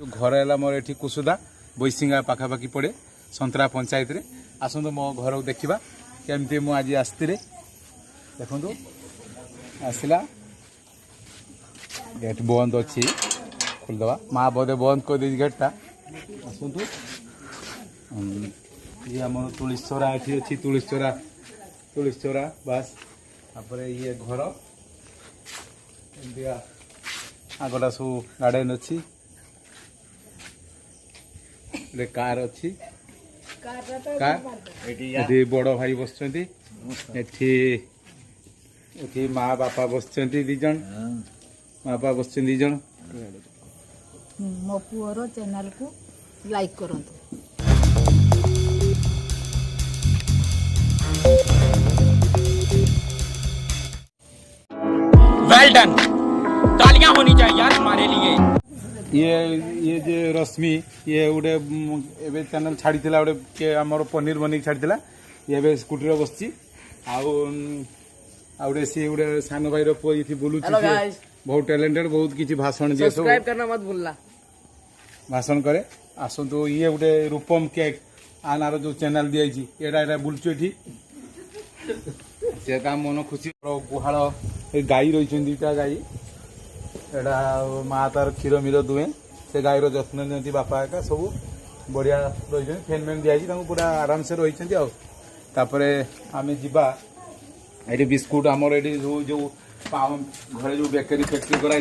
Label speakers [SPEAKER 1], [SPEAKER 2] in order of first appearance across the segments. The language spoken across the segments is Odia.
[SPEAKER 1] घर है मोर ये कुसुदा बैसिंगा पाखापाखि पड़े संतरा पंचायत रे आसतु मो घर को देखा केमती मु आज आसती देखु आसला गेट बंद अच्छी खोलदवा माँ बोधे बंद कर दी गेटा आसतु ये आम तुलीसरा ये अच्छी तुलीसरा बास तापर ये घर आगटा सब गार्डन अच्छी कार अच्छी कार बड़ भाई बस माँ बापा बस दीज माँ बापा बस दीज
[SPEAKER 2] मो पुअर चैनल को लाइक करूँ।
[SPEAKER 3] वेल डन, तालियां होनी चाहिए यार हमारे लिए।
[SPEAKER 1] ये जे रश्मि ये गोटे एवं चैनल छाड़ी गोटे के आमर पनीर बन छाड़ी ये स्कूटी बस आउटे सी गोटे सान भाई पुआ ये बुलू बहुत टैलेंटेड बहुत किसी भाषण दिए
[SPEAKER 4] सब्सक्राइब करना मत भूलना
[SPEAKER 1] भाषण करे आसतु ये गोटे रूपम केक आनार जो चैनल दिखाई एटा बुलचु ये मन खुशी गुहाल गाई रही दुईटा गाई एटा माँ तार क्षीर मीर दुए से गाईर जत्न नि बापा एका सब बढ़िया रही फैन मैन दिखाई पूरा आराम से रही तापर आम जा ये बिस्कुट आमर ये जो घरे जो बेकरी फैक्ट्री कराई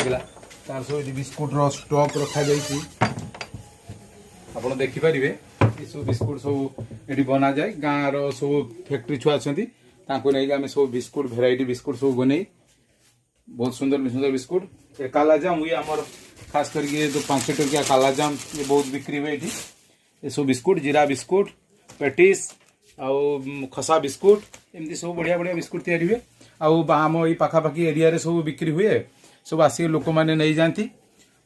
[SPEAKER 1] तार सब बिस्कुट स्टॉक रखा आप देखिपारे ये सब बिस्कुट सब ये बना जाए गाँव सब फैक्ट्री छुआ अच्छा नहीं आम सब बिस्कुट भेराइटी बिस्कुट सब बन बहुत सुंदर सुंदर बिस्कुट ये कालाजाम ये आमर खास करके जो 5 टकिया कालाजाम ये बहुत बिक्री हुए ये सब बिस्कुट जीरा बिस्कुट पेटिस आउ खसा बिस्कुट एमती सब बढ़िया बढ़िया बिस्कुट तैयारी हुए आम ये पाखापाखि एरिया सब बिक्री हुए सब आसिक लोक मैंने नहीं जाती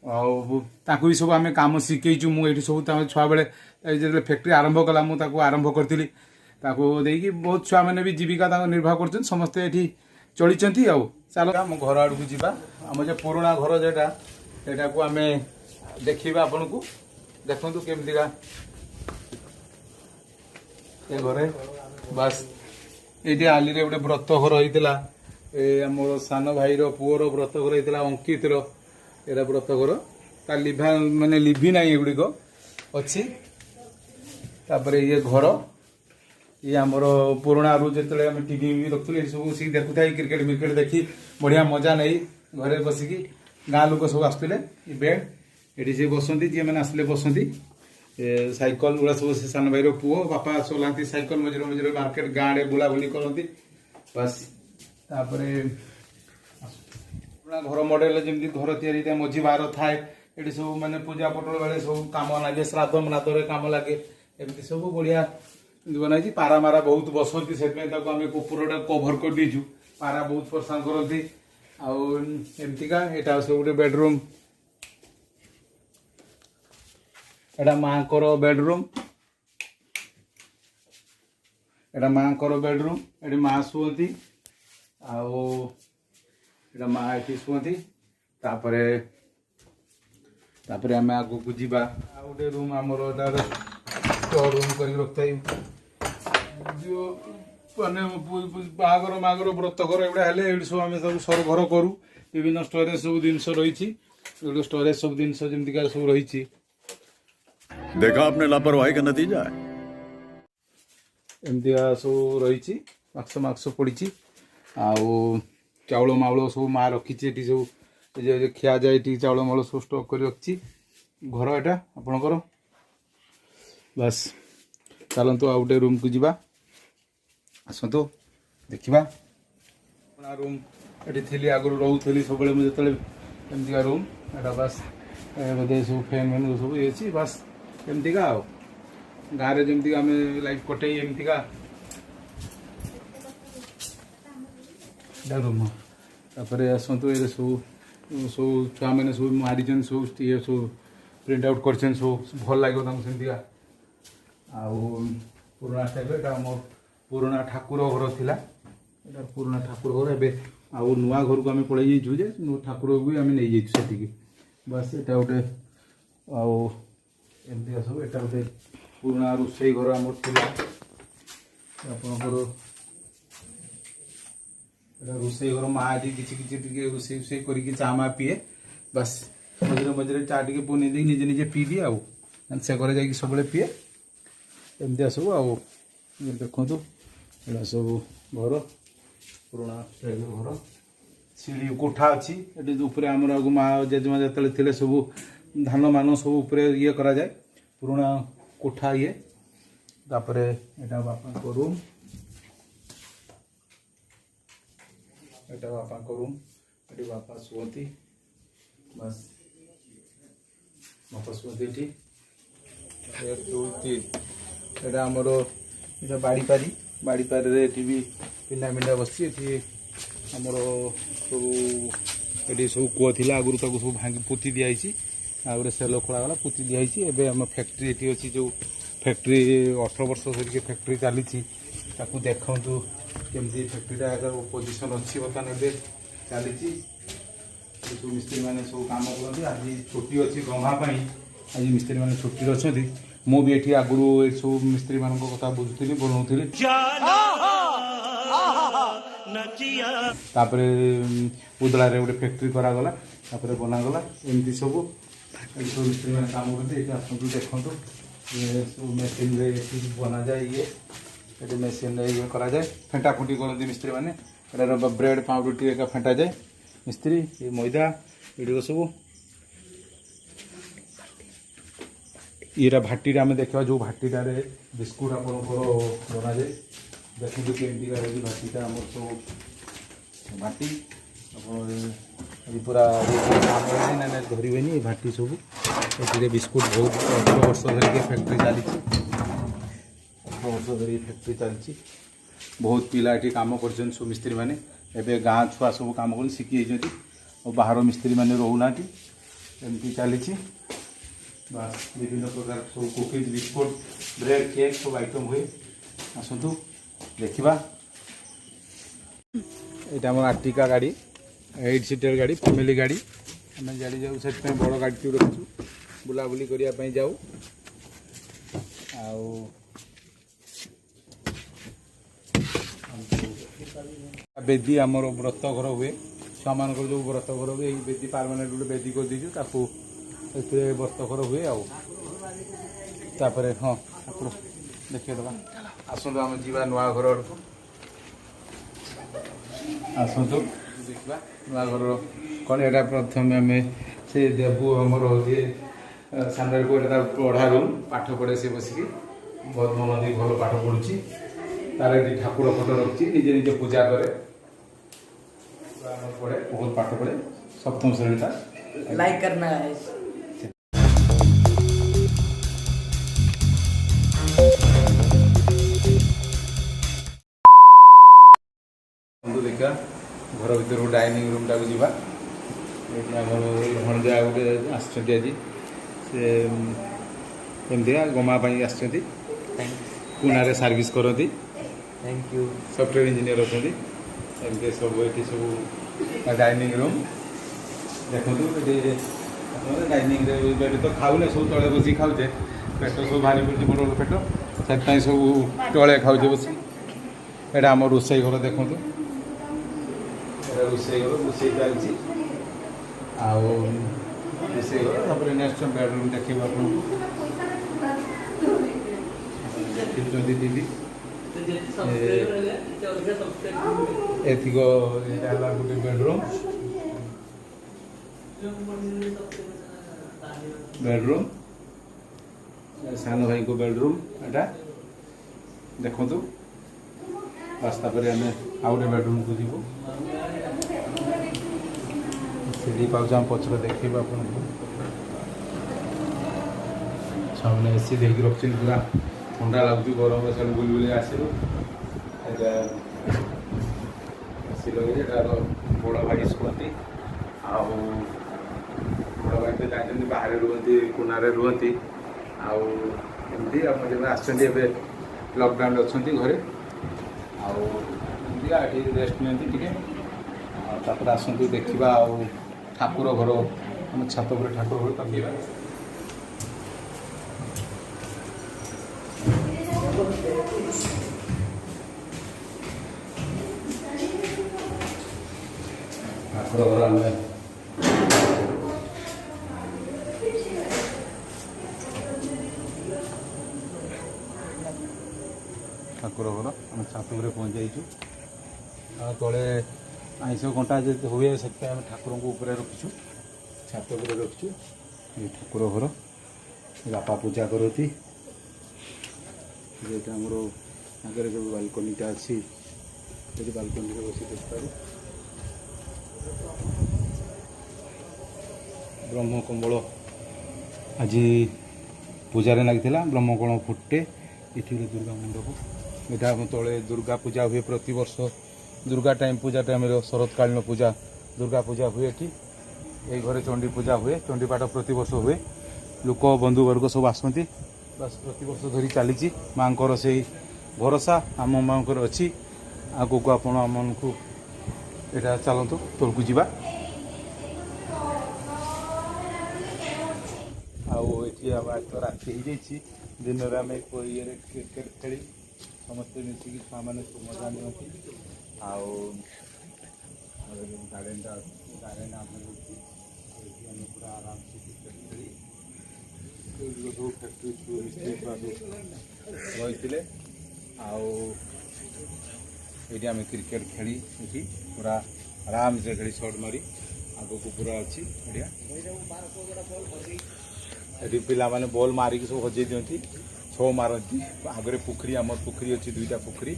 [SPEAKER 1] भी सब आम कम शिखु मुझे सब छुआ बेले जो फैक्ट्री आरंभ कला मुझे आरंभ करी देखिए बहुत छुआ मैंने भी जीविका निर्वाह कर समस्ते ये चली चलो आम घर आड़ को जा आम जो पुराणा घर जोटा यहाँ को आम देखा आपन को देखु केमतीका ये घरे बस ये आली गोटे व्रत घर होता आम सान भाई पुअर व्रत घर होता अंकित एरा व्रत घर ता लिभा माने लिभि ना एगुड़िक अच्छी तापर ये घर ये आमर पुराणा रू जो टीवी भी रखुल ये सब सी देखु क्रिकेट मिकेट देखी बढ़िया मजा नहीं घरे बसिकी गाँ लोक सब आसुले बेड ये सी बसती जी मैंने आसले बसती साइकल गुड़ा सब से सान भाई पुओ बापा चलाती साइकल मझे मझे मार्केट गाँव में बुलाबुली करती बस तापर घर मॉडल जमी घर या मझी बार थाए ये सब मानने पूजा पटल बेले सब कम लगे श्राद्ध म्राद्ध काम लगे एमती सब बढ़िया बनाई पारा मारा बहुत बसती से आम कुकुरटा कभर कर दीचु पारा बहुत परेशान करती आमतीका यहाँ सब गोटे बेडरूम एटा माँ बेडरूम एटा माँ बेडरूम ये माँ शुअती आटा माँ ये शुअती तापर आम आग को जा गोटे रूम आमर स्टोर रूम कर रखता जो मैंने बागर मागर व्रत घर एगुड़ा हेल्ले सब आम सब सर घर करूँ विभिन्न स्टोरेज सब जिनस रही स्टोरेज सब जिन जमीका सब रही
[SPEAKER 5] देखा आपने लापरवाही का नतीजा है
[SPEAKER 1] एमती सब रही माक्स माक्स पड़ी चाउल माउल सब माँ रखी सब खिया जाए चाउल माउल सब स्टॉक कर रखी घर एटा आपणकर बस चलतु आ गए रूम को जा आसतु देखा रूम ये थी आगुरी रोली सब मुझे एमतीका रूम एटा बस बोधे सब फैन फैन सब ये बस एमतीका गाँव में जमीक आम लाइफ कटे एमतीका रूम तापर आसतु ये सब सब छुआ मैंने सब मारी सब ये सब प्रिंट आउट कर भल लगे सेमतीका पुराणा टाइप आम पुराणा ठाकुर घर था पुराणा ठाकुर घर एवं आउ नुआ घर को आम पलि जाइए ठाकुर भी आम नहीं जाइए बस यहाँ गोटे ଆଉ ଏମିତି ସବୁ ଏଇଟା ଗୋଟେ ପୁରୁଣା ରୋଷେଇ ଘର ଆମର ଥିଲା ଆପଣଙ୍କର ଏଇଟା ରୋଷେଇ ଘର ମା ଏଠି କିଛି କିଛି ଟିକେ ରୋଷେଇ କରିକି ଚା ମା ପିଏ ବାସ୍ ମଝିରେ ମଝିରେ ଚା ଟିକେ ବନେଇ ଦେଇକି ନିଜେ ନିଜେ ପିଇଦିଏ ଆଉ ସେ ଘରେ ଯାଇକି ସବୁବେଳେ ପିଏ ଏମିତିଆ ସବୁ ଆଉ ଦେଖନ୍ତୁ ଏଇଟା ସବୁ ଘର ପୁରୁଣା ଘର ସିঁড়ି କୋଠା ଅଛି ଏଠି ଉପରେ ଆମର ଆଗକୁ ମା ଜେଜେମା ଯେତେବେଳେ ଥିଲେ ସବୁ ଧାନ ମାନ ସବୁ ଉପରେ ଇଏ କରାଯାଏ ପୁରୁଣା କୋଠା ଇଏ ତାପରେ ଏଇଟା ବାପାଙ୍କ ରୁମ୍ ଏଇଟା ବାପାଙ୍କ ରୁମ୍ ଏଠି ବାପା ଶୁଅନ୍ତି ବାସ୍ ବାପା ଶୁଅନ୍ତି ଏଠି ଏଇଟା ଆମର ଏଇଟା ବାଡ଼ିପାରିରେ ଏଠି ବି ପିଣ୍ଡା ମିଣ୍ଡା ବସିଛି ଏଠି ଆମର ସବୁ ଏଠି ସବୁ କୂଅ ଥିଲା ଆଗରୁ ତାକୁ ସବୁ ଭାଙ୍ଗି ପୋତି ଦିଆହେଇଛି ଆଗରୁ ସେଲ ଖୋଳାଗଲା ପୋତି ଦିଆହେଇଛି ଏବେ ଆମ ଫ୍ୟାକ୍ଟ୍ରି ଏଠି ଅଛି ଯେଉଁ ଫ୍ୟାକ୍ଟ୍ରି 18 ବର୍ଷ ଧରିକି ଫ୍ୟାକ୍ଟ୍ରି ଚାଲିଛି ତାକୁ ଦେଖନ୍ତୁ କେମିତି ଫ୍ୟାକ୍ଟ୍ରିଟା ପୋଜିସନ୍ ଅଛି ବର୍ତ୍ତମାନ ଏବେ ଚାଲିଛି ସବୁ ମିସ୍ତ୍ରୀମାନେ ସବୁ କାମ କରନ୍ତି ଆଜି ଛୁଟି ଅଛି ଗମ୍ଭା ପାଇଁ ଆଜି ମିସ୍ତ୍ରୀମାନେ ଛୁଟିରେ ଅଛନ୍ତି ମୁଁ ବି ଏଠି ଆଗରୁ ଏସବୁ ମିସ୍ତ୍ରୀମାନଙ୍କ କଥା ବୁଝୁଥିଲି ବନଉଥିଲି ତାପରେ ଉଦଳାରେ ଗୋଟେ ଫ୍ୟାକ୍ଟ୍ରି କରାଗଲା ତାପରେ ବନାଗଲା ଏମିତି ସବୁ ଏଠି ସବୁ ମିସ୍ତ୍ରୀମାନେ କାମ କରନ୍ତି ଏଠି ଆସନ୍ତୁ ଦେଖନ୍ତୁ ସବୁ ମେସିନ୍ରେ ଏଠି ବନାଯାଏ ଇଏ ଏଠି ମେସିନ୍ରେ ଇଏ କରାଯାଏ ଫେଣ୍ଟା ଫୁଣ୍ଟି କରନ୍ତି ମିସ୍ତ୍ରୀମାନେ ଏଟାର ବ୍ରେଡ୍ ପାଉଁରୁଟି ଏକା ଫେଣ୍ଟାଯାଏ ମିସ୍ତ୍ରୀ ଏ ମଇଦା ଏଗୁଡ଼ିକ ସବୁ ଇଏଟା ଭାଟିରେ ଆମେ ଦେଖିବା ଯେଉଁ ଭାଟିଟାରେ ବିସ୍କୁଟ୍ ଆପଣଙ୍କର ବନାଯାଏ ଦେଖନ୍ତୁ କେମିତିକା ରହିଛି ଭାଟିଟା ଆମର ସବୁ ଭାଟି ଆପଣ ପୁରା ଧରିବେନି ଏ ଭାଟି ସବୁ ଏଥିରେ ବିସ୍କୁଟ୍ ବହୁତ 18 ବର୍ଷ ଧରିକି ଫ୍ୟାକ୍ଟ୍ରି ଚାଲିଛି 18 ବର୍ଷ ଧରିକି ଫ୍ୟାକ୍ଟ୍ରି ଚାଲିଛି ବହୁତ ପିଲା ଏଠି କାମ କରିଛନ୍ତି ସବୁ ମିସ୍ତ୍ରୀମାନେ ଏବେ ଗାଁ ଛୁଆ ସବୁ କାମ କରି ଶିଖି ଯାଇଛନ୍ତି ଆଉ ବାହାର ମିସ୍ତ୍ରୀମାନେ ରହୁନାହାନ୍ତି ଏମିତି ଚାଲିଛି ବାସ୍ ବିଭିନ୍ନ ପ୍ରକାର ସବୁ କୁକିଜ୍ ବିସ୍କୁଟ୍ ବ୍ରେଡ୍ କେକ୍ ସବୁ ଆଇଟମ୍ ହୁଏ ଆସନ୍ତୁ ଦେଖିବା ଏଇଟା ଆମର ଆର୍ଟିକା ଗାଡ଼ି 8 ସିଟର୍ ଗାଡ଼ି ଫ୍ୟାମିଲି ଗାଡ଼ି ଆମେ ଗାଡ଼ି ଯାଉ ସେଥିପାଇଁ ବଡ଼ ଗାଡ଼ିଟି ରଖୁଛୁ ବୁଲାବୁଲି କରିବା ପାଇଁ ଯାଉ ଆଉ ବେଦି ଆମର ବ୍ରତ ଘର ହୁଏ ଛୁଆମାନଙ୍କର ଯେଉଁ ବ୍ରତ ଘର ହୁଏ ଏଇ ବେଦି ପାର୍ମାନେଣ୍ଟ ଗୋଟେ ବେଦି କରିଦେଇଛୁ ତାକୁ ଏଥିରେ ବ୍ରତ ଘର ହୁଏ ଆଉ ତାପରେ ହଁ ଆପଣ ଦେଖେଇଦେବା ଆସନ୍ତୁ ଆମେ ଯିବା ନୂଆ ଘର ଆଡ଼କୁ ଆସନ୍ତୁ ଦେଖିବା ନୂଆ ଘରର କ'ଣ ଏଇଟା ପ୍ରଥମେ ଆମେ ସେ ଦେବୁ ଆମର ଯିଏ ସାମ୍ନାରେ ଏଇଟା ପଢ଼ା ରୁମ୍ ପାଠ ପଢ଼େ ସେ ବସିକି ବହୁତ ମନ ଦେଇ ଭଲ ପାଠ ପଢ଼ୁଛି ତାର ଏଠି ଠାକୁର ଫଟୋ ରଖିଛି ନିଜେ ନିଜେ ପୂଜା କରେ ପଢ଼େ ବହୁତ ପାଠ ପଢ଼େ ସପ୍ତମ ଶ୍ରେଣୀଟା
[SPEAKER 3] लाइक करना है
[SPEAKER 1] ଦେଖିବା ଘର ଭିତରକୁ ଡାଇନିଂ ରୁମ୍ଟାକୁ ଯିବା ଏଠି ଆମର ଭଣଜା ଗୋଟେ ଆସିଛନ୍ତି ଆଜି ସେ ଏମିତିକା ଗମା ପାଇଁ ଆସିଛନ୍ତି ପୁନାରେ ସର୍ଭିସ୍ କରନ୍ତି
[SPEAKER 3] थैंक यू
[SPEAKER 1] ସଫ୍ଟୱେୟାର ଇଞ୍ଜିନିୟର ଅଛନ୍ତି ଏମିତି ସବୁ ଏଠି ସବୁ ଡାଇନିଂ ରୁମ୍ ଦେଖନ୍ତୁ ଏଠି ଡାଇନିଂରେ ଏଠି ତ ଖାଉନେ ସବୁ ତଳେ ବସିକି ଖାଉଛେ ପେଟ ସବୁ ଭାରି ପଡ଼ୁଛି ବଡ଼ ବଡ଼ ପେଟ ସେଥିପାଇଁ ସବୁ ତଳେ ଖାଉଛେ ବସି ଏଇଟା ଆମ ରୋଷେଇ ଘର ଦେଖନ୍ତୁ ଏଇଟା ରୋଷେଇ ଘର ରୋଷେଇ ଚାଲିଛି ଆଉ ରୋଷେଇ ଘର ତାପରେ ନେକ୍ସଟ ବେଡ଼ରୁମ୍ ଦେଖିବୁ ଆପଣଙ୍କୁ ଦେଖୁଛନ୍ତି ଦିଦି ଏତିକ ଏଇଟା ହେଲା ଗୋଟେ ବେଡ଼ରୁମ୍ ସାନ ଭାଇଙ୍କ ବେଡ଼ରୁମ୍ ଏଇଟା ଦେଖନ୍ତୁ ବାସ୍ ତାପରେ ଆମେ ଆଉ ଗୋଟେ ବେଡ଼ରୁମ୍କୁ ଯିବୁ ସିଡ଼ି ପାଉଛୁ ଆମ ପଛରେ ଦେଖେଇବୁ ଆପଣଙ୍କୁ ସାମନେ ଏସି ଦେଇକି ରଖିଛନ୍ତି ପୁରା ଥଣ୍ଡା ଲାଗୁଛି ଗରମ ସାଡ଼ୁ ବୁଲି ବୁଲି ଆସିବୁ ଏଇଟା ଏସି ଲଗେଇ ଏଟାର ବଡ଼ ଭାଇ ଶୁଅନ୍ତି ଆଉ ବଡ଼ ଭାଇ ତ ଜାଣିଛନ୍ତି ବାହାରେ ରୁହନ୍ତି କୁନାରେ ରୁହନ୍ତି ଆଉ ଏମିତି ଆପଣ ଯେବେ ଆସିଛନ୍ତି ଏବେ ଲକଡାଉନରେ ଅଛନ୍ତି ଘରେ ଆଉ ଏମିତି ଏଠି ରେଷ୍ଟ ନିଅନ୍ତି ଟିକେ ଆଉ ତାପରେ ଆସନ୍ତୁ ଦେଖିବା ଆଉ ଠାକୁର ଘର ଆମ ଛାତ ଉପରେ ଠାକୁର ଘର ତାକୁ ଯିବା ଠାକୁର ଘର ଆମେ ଠାକୁର ଘର ଆମେ ଛାତ ଉପରେ ପହଞ୍ଚି ଯାଇଛୁ। ଆଉ ତଳେ ଆଇଁଷ କଣ୍ଟା ଯଦି ହୁଏ ସେଥିପାଇଁ ଆମେ ଠାକୁରଙ୍କୁ ଉପରେ ରଖିଛୁ, ଛାତ ଉପରେ ରଖିଛୁ। ଏ ଠାକୁର ଘର ବାପା ପୂଜା କରନ୍ତି। ଯେଟା ଆମର ଆଗରେ ଯେଉଁ ବାଲକୋନିଟା ଅଛି ସେଠି ବାଲକୋନିରେ ବସି ଦେଖିପାରୁ। ବ୍ରହ୍ମକମଳ ଆଜି ପୂଜାରେ ଲାଗିଥିଲା, ବ୍ରହ୍ମକମଳ ଫୁଟେ। ଏଠି ଗୋଟେ ଦୁର୍ଗା ମଣ୍ଡପ, ଏଇଟା ଆମ ତଳେ ଦୁର୍ଗା ପୂଜା ହୁଏ ପ୍ରତିବର୍ଷ। ଦୁର୍ଗା ପୂଜା ଟାଇମ୍ରେ ଶରତକାଳୀନ ପୂଜା ଦୁର୍ଗା ପୂଜା ହୁଏ ଏଠି। ଏଇ ଘରେ ଚଣ୍ଡୀ ପୂଜା ହୁଏ, ଚଣ୍ଡୀ ପାଠ ପ୍ରତିବର୍ଷ ହୁଏ। ଲୋକ ବନ୍ଧୁବର୍ଗ ସବୁ ଆସନ୍ତି। ବାସ୍ ପ୍ରତିବର୍ଷ ଧରି ଚାଲିଛି। ମାଆଙ୍କର ସେଇ ଭରସା ଆମ ମାଆଙ୍କର ଅଛି। ଆଗକୁ ଆପଣ ଆମମାନଙ୍କୁ ଏଇଟା ଚାଲନ୍ତୁ ତଳକୁ ଯିବା। ଆଉ ଏଠି ଆଜି ତ ରାତି ହେଇଯାଇଛି। ଦିନରେ ଆମେ ଇଏରେ କ୍ରିକେଟ୍ ଖେଳି ସମସ୍ତେ ମିଶିକି ଛୁଆମାନେ ସବୁ ମଜା ନିଅନ୍ତି। ଆଉ ଗାର୍ଡ଼େନଟା ଗାର୍ଡ଼େନ ଆମେ ହେଉଛି ଏଠି ଆମେ ପୁରା ଆରାମସେ କ୍ରିକେଟ୍ ଖେଳି ସବୁ ଫ୍ୟାକ୍ଟ୍ରି ମିସ୍ତ୍ରୀ ଛୁଆ ସବୁ ରହିଥିଲେ। ଆଉ ଏଇଠି ଆମେ କ୍ରିକେଟ୍ ଖେଳି ଏଠି ପୁରା ଆରାମସେ ଖେଳି ସଟ୍ ମାରି ଆଗକୁ ପୁରା ଅଛି ବଢ଼ିଆ। ଏଠି ପିଲାମାନେ ବଲ୍ ମାରିକି ସବୁ ହଜେଇ ଦିଅନ୍ତି, ଛଅ ମାରନ୍ତି। ଆଗରେ ପୋଖରୀ, ଆମର ପୋଖରୀ ଅଛି, 2ଟା ପୋଖରୀ।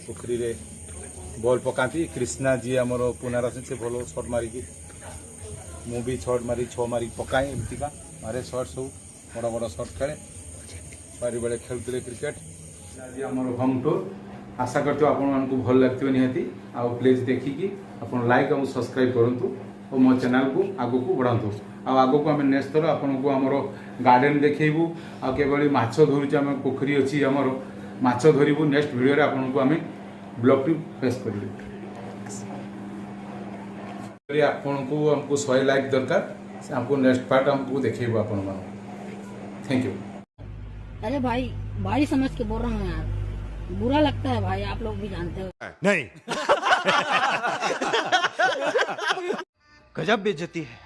[SPEAKER 1] ପୋଖରୀରେ ବଲ୍ ପକାନ୍ତି। କ୍ରିଷ୍ଣା ଯିଏ ଆମର ପୁନାର ଅଛନ୍ତି ସେ ଭଲ ସଟ୍ ମାରିକି, ମୁଁ ବି ସଟ୍ ମାରି 6 ମାରିକି ପକାଏ। ଏମିତିକା ମାରେ ସଟ୍, ସବୁ ବଡ଼ ବଡ଼ ସଟ୍ ଖେଳେ। ବାରିବେଳେ ଖେଳୁଥିଲେ କ୍ରିକେଟ୍। ଆଜି ଆମର ହୋମ୍ ଟୁର୍ ଆଶା କରିଥିବ ଆପଣମାନଙ୍କୁ ଭଲ ଲାଗିଥିବ ନିହାତି। ଆଉ ପ୍ଲିଜ୍ ଦେଖିକି ଆପଣ ଲାଇକ୍ ଆଉ ସବସ୍କ୍ରାଇବ୍ କରନ୍ତୁ ଓ ମୋ ଚ୍ୟାନେଲ୍କୁ ଆଗକୁ ବଢ଼ାନ୍ତୁ। ଆଉ ଆଗକୁ ଆମେ ନେକ୍ସଟ ଥର ଆପଣଙ୍କୁ ଆମର ଗାର୍ଡ଼େନ୍ ଦେଖେଇବୁ। ଆଉ କିଭଳି ମାଛ ଧରୁଛୁ, ଆମେ ପୋଖରୀ ଅଛି ଆମର, ମାଛ ଧରିବୁ। ନେକ୍ସଟ ଭିଡ଼ିଓରେ ଆପଣଙ୍କୁ ଆମେ ବ୍ଲଗ୍ଟି ପେଶ୍ କରିବୁ। ଆପଣଙ୍କୁ ଆମକୁ 100 ଲାଇକ୍ ଦରକାର। ଆମକୁ ନେକ୍ସଟ ପାର୍ଟ ଆମକୁ ଦେଖେଇବୁ ଆପଣମାନଙ୍କୁ। Thank you.
[SPEAKER 4] अरे भाई भाई समझ के बोल रहा हूँ यार, बुरा लगता है भाई, आप लोग भी जानते हो।
[SPEAKER 6] नहीं गजब बेइज्जती है।